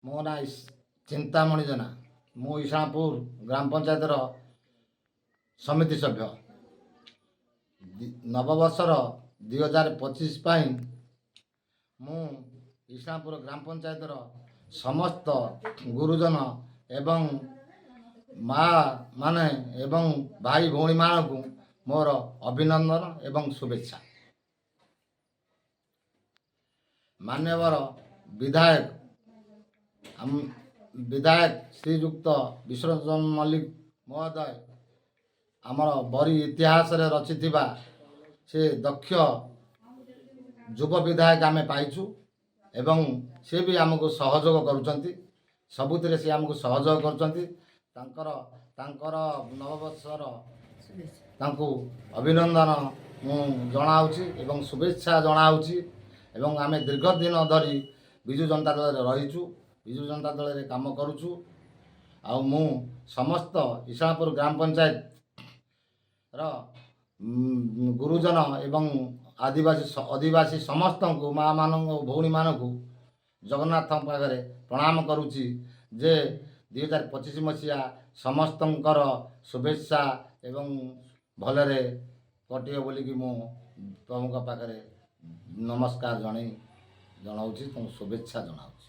ମୋ ନାଁ ଚିନ୍ତାମଣି ଜେନା। ମୁଁ ଇଶାଣପୁର ଗ୍ରାମ ପଞ୍ଚାୟତର ସମିତି ସଭ୍ୟ। ନବବର୍ଷର 2025 ପାଇଁ ମୁଁ ଇଶାଣପୁର ଗ୍ରାମ ପଞ୍ଚାୟତର ସମସ୍ତ ଗୁରୁଜନ ଏବଂ ମା ମାନେ ଏବଂ ଭାଇ ଭଉଣୀମାନଙ୍କୁ ମୋର ଅଭିନନ୍ଦନ ଏବଂ ଶୁଭେଚ୍ଛା। ମାନ୍ୟବର ବିଧାୟକ ଶ୍ରୀଯୁକ୍ତ ବିଶ୍ୱରଞ୍ଜନ ମଲ୍ଲିକ ମହୋଦୟ ଆମର ବରୀ ଇତିହାସରେ ରଚିଥିବା ସେ ଦକ୍ଷ ଯୁବ ବିଧାୟକ ଆମେ ପାଇଛୁ ଏବଂ ସେ ବି ଆମକୁ ସହଯୋଗ କରୁଛନ୍ତି। ସବୁଥିରେ ସେ ଆମକୁ ସହଯୋଗ କରୁଛନ୍ତି। ତାଙ୍କର ନବବର୍ଷର ତାଙ୍କୁ ଅଭିନନ୍ଦନ ମୁଁ ଜଣାଉଛି ଏବଂ ଶୁଭେଚ୍ଛା ଜଣାଉଛି। ଏବଂ ଆମେ ଦୀର୍ଘ ଦିନ ଧରି ବିଜୁ ଜନତା ଦଳରେ ରହିଛୁ, ବିଜୁ ଜନତା ଦଳରେ କାମ କରୁଛୁ। ଆଉ ମୁଁ ସମସ୍ତ ଇଶାଣପୁର ଗ୍ରାମ ପଞ୍ଚାୟତର ଗୁରୁଜନ ଏବଂ ଅଧିବାସୀ ସମସ୍ତଙ୍କୁ, ମାଆ ମାନଙ୍କୁ, ଭଉଣୀମାନଙ୍କୁ ଜଗନ୍ନାଥଙ୍କ ପାଖରେ ପ୍ରଣାମ କରୁଛି ଯେ 2025 ମସିହା ସମସ୍ତଙ୍କର ଶୁଭେଚ୍ଛା ଏବଂ ଭଲରେ କଟିବ ବୋଲିକି ମୁଁ ପ୍ରଭୁଙ୍କ ପାଖରେ ନମସ୍କାର ଜଣାଉଛି, ତାଙ୍କୁ ଶୁଭେଚ୍ଛା ଜଣାଉଛି।